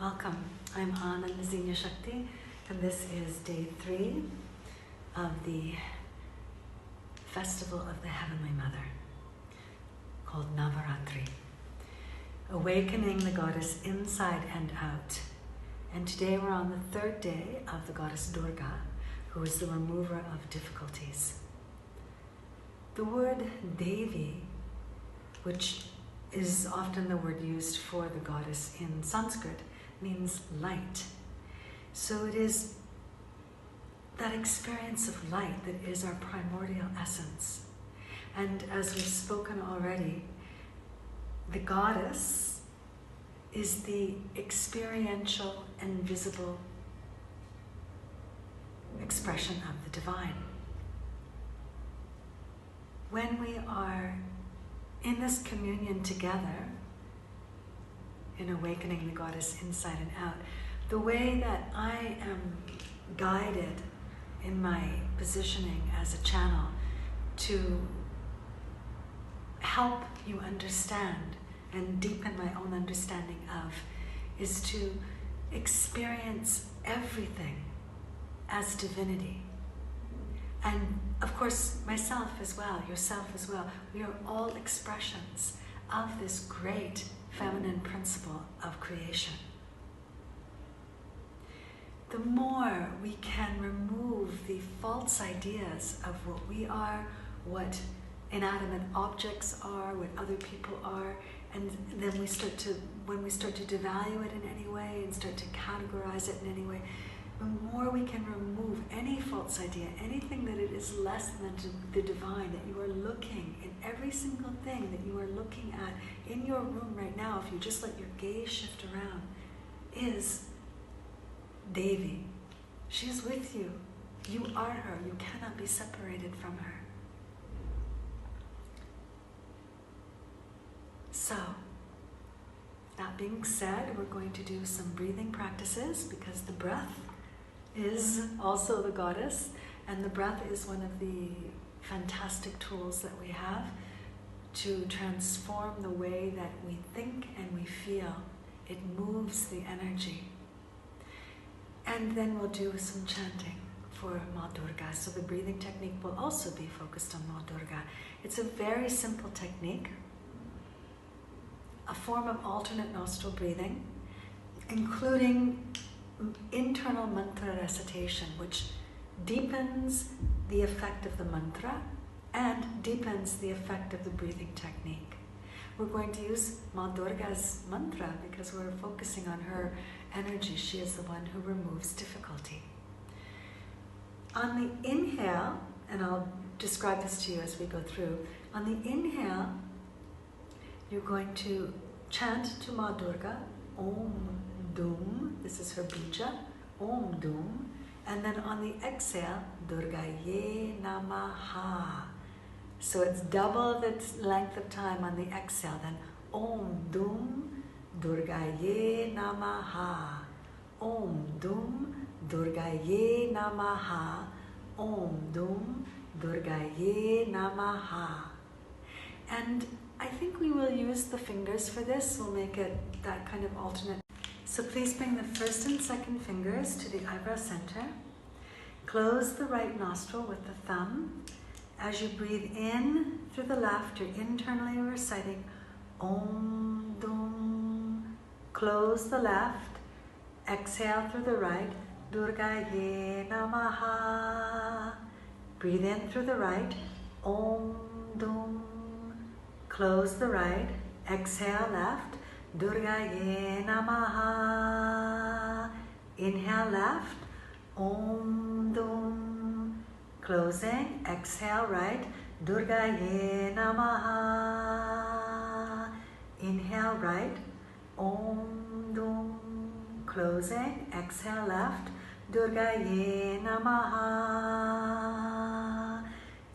Welcome. I'm Ananda Zinya Shakti, and this is day 3 of the Festival of the Heavenly Mother, called Navaratri, awakening the goddess inside and out. And today we're on the 3rd day of the goddess Durga, who is the remover of difficulties. The word Devi, which is often the word used for the goddess in Sanskrit, means light. So it is that experience of light that is our primordial essence. And as we've spoken already, the goddess is the experiential and visible expression of the divine. When we are in this communion together, in awakening the goddess inside and out, the way that I am guided in my positioning as a channel to help you understand and deepen my own understanding of is to experience everything as divinity. And of course, myself as well, yourself as well. We are all expressions of this great feminine principle of creation. The more we can remove the false ideas of what we are, what inanimate objects are, what other people are, and then when we start to devalue it in any way and start to categorize it in any way, the more we can remove any false idea, anything that it is less than the divine, that you are looking in every single thing that you are looking at in your room right now, if you just let your gaze shift around, is Devi. She's with you. You are her. You cannot be separated from her. So, that being said, we're going to do some breathing practices because the breath is also the goddess, and the breath is one of the fantastic tools that we have to transform the way that we think and we feel. It moves the energy. And then we'll do some chanting for Ma Durga. So the breathing technique will also be focused on Ma Durga. It's a very simple technique, a form of alternate nostril breathing, including internal mantra recitation, which deepens the effect of the mantra and deepens the effect of the breathing technique. We're going to use Ma Durga's mantra because we're focusing on her energy. She is the one who removes difficulty. On the inhale, and I'll describe this to you as we go through, on the inhale, you're going to chant to Ma Durga, Om Dum, this is her bija, Om Dum, and then on the exhale, Durgaye Namaha. So it's double the length of time on the exhale, then Om Dum, Durgaye Namaha, Om Dum, Durgaye Namaha, Om Dum, Durgaye Namaha. And I think we will use the fingers for this. We'll make it that kind of alternate. So please bring the first and second fingers to the eyebrow center. Close the right nostril with the thumb. As you breathe in through the left, you're internally reciting Om Dum. Close the left. Exhale through the right. Durgaye Namaha. Breathe in through the right. Om Dum. Close the right. Exhale left. Durgaye Namaha. Inhale left. Om Dum. Closing. Exhale right. Durgaye Namaha. Inhale right. Om Dum. Closing. Exhale left. Durgaye Namaha.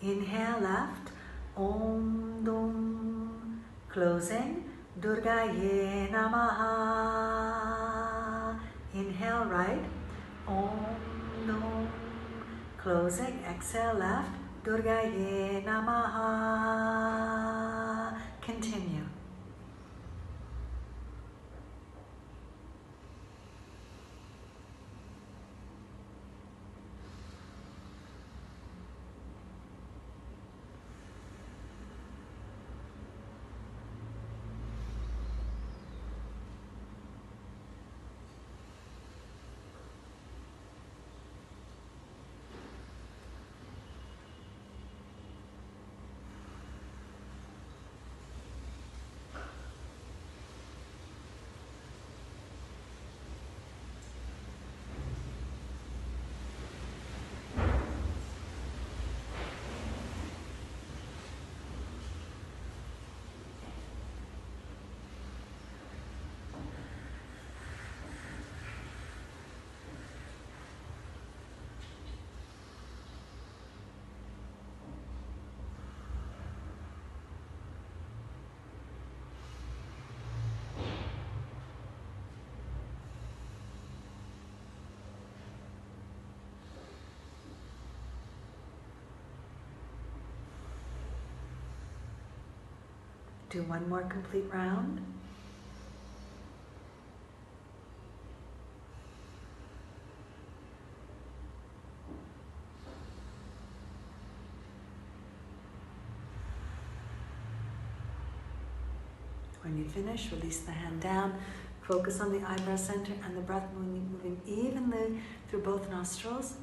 Inhale left. Om Dum. Closing. Durgaye Namaha. Inhale right. Om Dum. Closing. Exhale left. Durgaye Namaha. Continue. Do one more complete round. When you finish, release the hand down, focus on the eyebrow center and the breath moving evenly through both nostrils.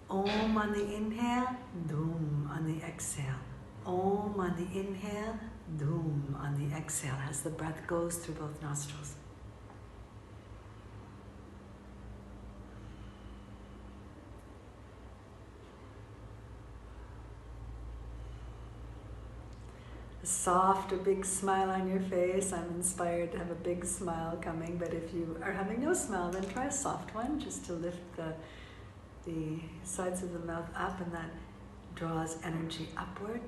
Om on the inhale, Dum on the exhale. Om on the inhale, Dum on the exhale as the breath goes through both nostrils. A soft or big smile on your face. I'm inspired to have a big smile coming, but if you are having no smile, then try a soft one just to lift the sides of the mouth up, and that draws energy upward.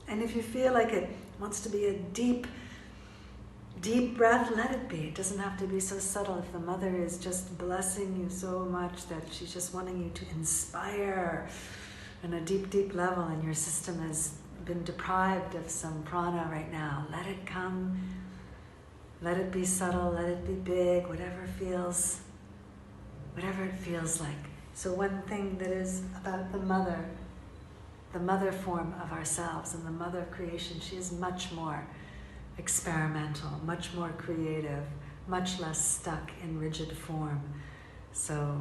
And if you feel like it wants to be a deep, deep breath, let it be. It doesn't have to be so subtle. If the mother is just blessing you so much that she's just wanting you to inspire on a deep, deep level, and your system has been deprived of some prana right now, let it come. Let it be subtle, let it be big, whatever it feels like. So one thing that is about the mother form of ourselves and the mother of creation, she is much more experimental, much more creative, much less stuck in rigid form. So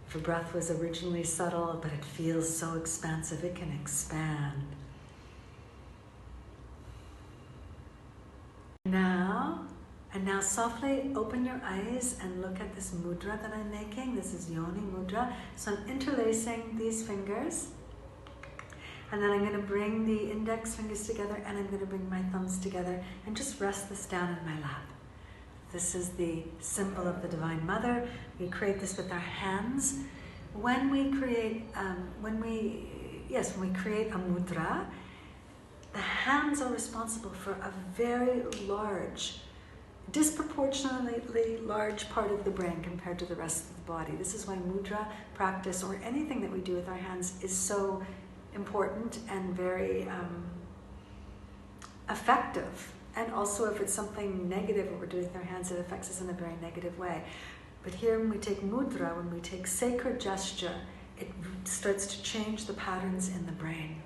if a breath was originally subtle, but it feels so expansive, it can expand. Now softly open your eyes and look at this mudra that I'm making. This is Yoni Mudra. So I'm interlacing these fingers, and then I'm going to bring the index fingers together, and I'm going to bring my thumbs together and just rest this down in my lap. This is the symbol of the Divine Mother. We create this with our hands. When we create a mudra, the hands are responsible for a very large, disproportionately large part of the brain compared to the rest of the body. This is why mudra practice, or anything that we do with our hands, is so important and very effective. And also, if it's something negative what we're doing with our hands, it affects us in a very negative way. But here, when we take mudra, when we take sacred gesture, it starts to change the patterns in the brain.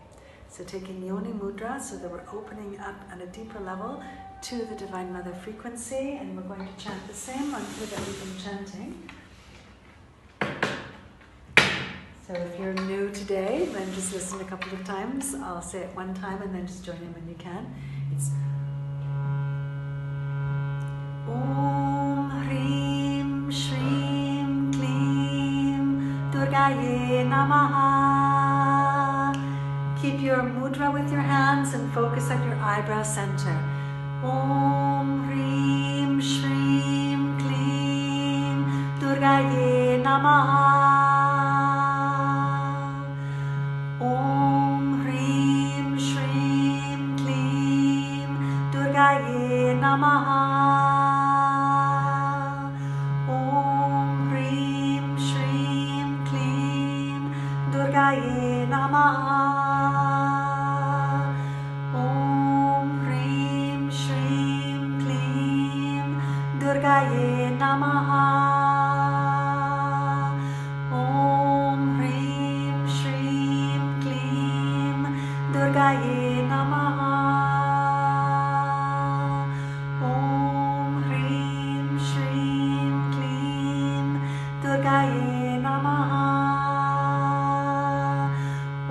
So taking Yoni Mudra, so that we're opening up at a deeper level to the Divine Mother frequency, and we're going to chant the same mantra that we've been chanting. So if you're new today, then just listen a couple of times. I'll say it one time and then just join in when you can. It's Om Hrim Shrim Klim Durgaye Namaha. Keep your mudra with your hands and focus on your eyebrow center. Om Hrim Shrim Klim Durgaye Namaha. Om Hrim Shrim Klim Durgaye Namaha. Om Hrim Shrim Klim Durgaye Namaha. Durgaye Namaha. Om Hrim Shrim Klim Durgaye Namaha. Om Hrim Shrim Klim Durgaye Namaha.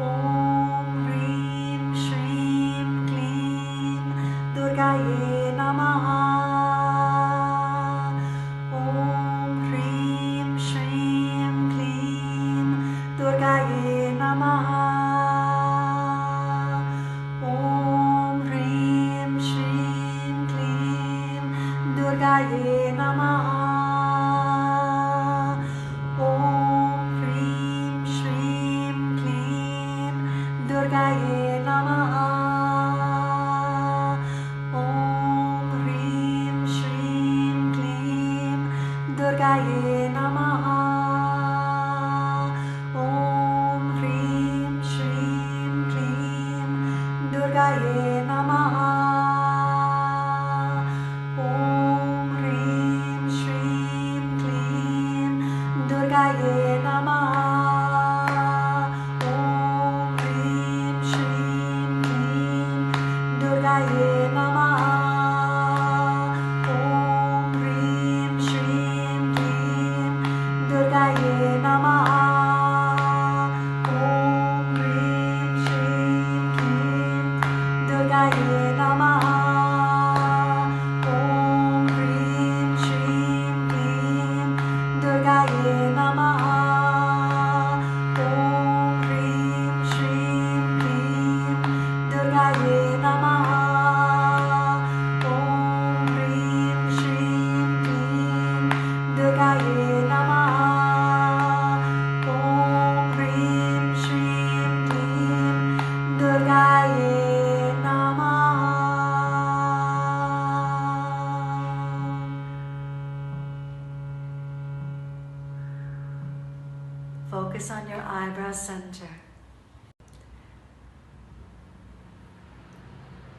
Om Hrim Shrim Klim Durgaye Namaha. Durgaye Namaha. Om Hrim Shrim Klim Durgaye Namaha. Om Hrim Shrim Klim Durgaye Namaha. Om Hrim Shrim Klim Durgaye Namaha.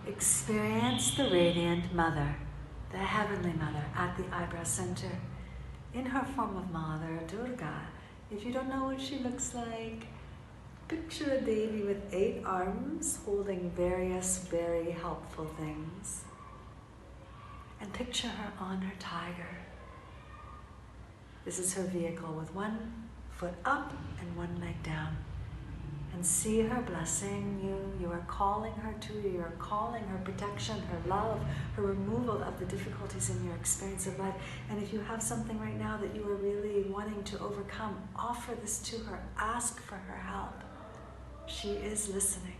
experience the radiant mother, the heavenly mother at the eyebrow center in her form of Mother Durga. If you don't know what she looks like, picture a Devi with 8 arms holding various very helpful things. And picture her on her tiger. This is her vehicle with 1 foot up and 1 leg down. And see her blessing you. You are calling her to you. You are calling her protection, her love, her removal of the difficulties in your experience of life. And if you have something right now that you are really wanting to overcome, offer this to her. Ask for her help. She is listening.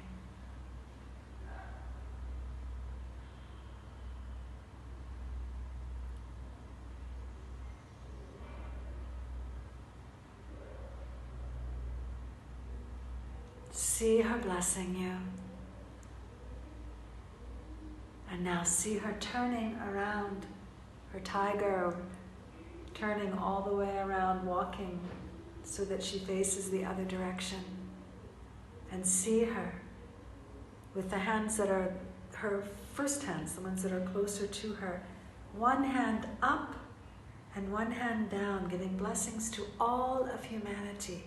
See her blessing you. And now see her turning around, her tiger turning all the way around, walking so that she faces the other direction. And see her with the hands that are her first hands, the ones that are closer to her. 1 hand up and 1 hand down, giving blessings to all of humanity.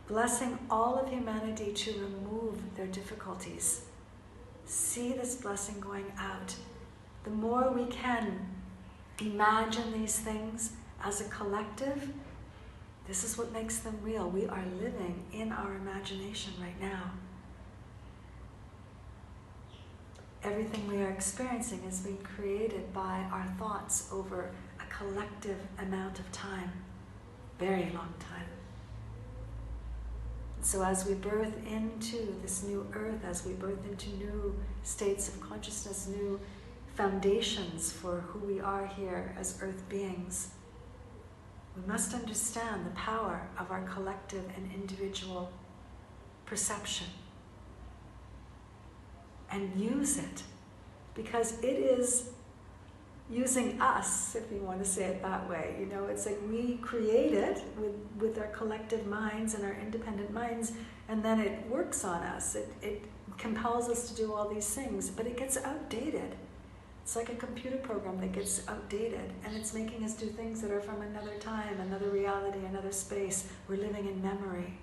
Blessing all of humanity to remove their difficulties. See this blessing going out. The more we can imagine these things as a collective, this is what makes them real. We are living in our imagination right now. Everything we are experiencing is being created by our thoughts over a collective amount of time, very long time. So as we birth into this new earth, as we birth into new states of consciousness, new foundations for who we are here as earth beings, we must understand the power of our collective and individual perception and use it, because it is using us, if you want to say it that way. You know, it's like we create it with our collective minds and our independent minds, and then it works on us. It compels us to do all these things, but it gets outdated. It's like a computer program that gets outdated, and it's making us do things that are from another time, another reality, another space. We're living in memory.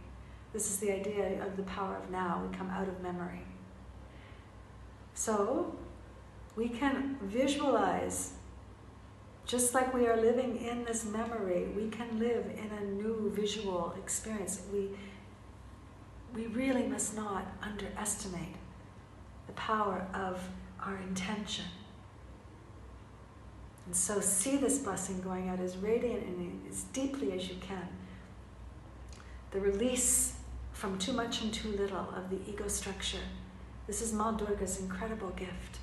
This is the idea of the power of now. We come out of memory. So we can visualize, just like we are living in this memory, we can live in a new visual experience. We really must not underestimate the power of our intention. And so see this blessing going out as radiant and as deeply as you can. The release from too much and too little of the ego structure. This is Ma Durga's incredible gift.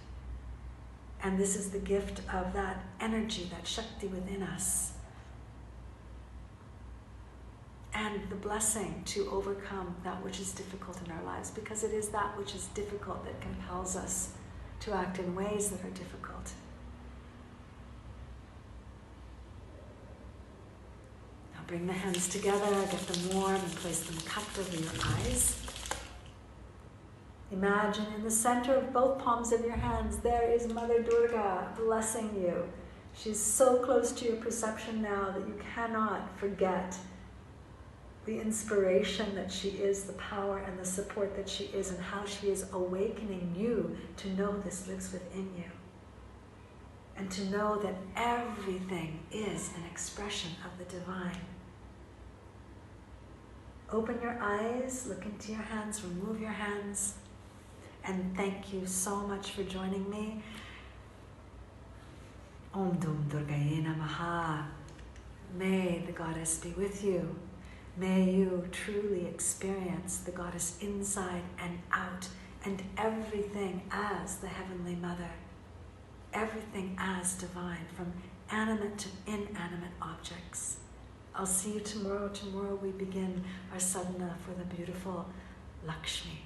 And this is the gift of that energy, that Shakti within us. And the blessing to overcome that which is difficult in our lives, because it is that which is difficult that compels us to act in ways that are difficult. Now bring the hands together, get them warm, and place them cupped over your eyes. Imagine in the center of both palms of your hands, there is Mother Durga blessing you. She's so close to your perception now that you cannot forget the inspiration that she is, the power and the support that she is, and how she is awakening you to know this lives within you. And to know that everything is an expression of the divine. Open your eyes, look into your hands, remove your hands. And thank you so much for joining me. Om Dum Durgaye Namaha. May the goddess be with you. May you truly experience the goddess inside and out, and everything as the Heavenly Mother. Everything as divine, from animate to inanimate objects. I'll see you tomorrow. Tomorrow we begin our sadhana for the beautiful Lakshmi.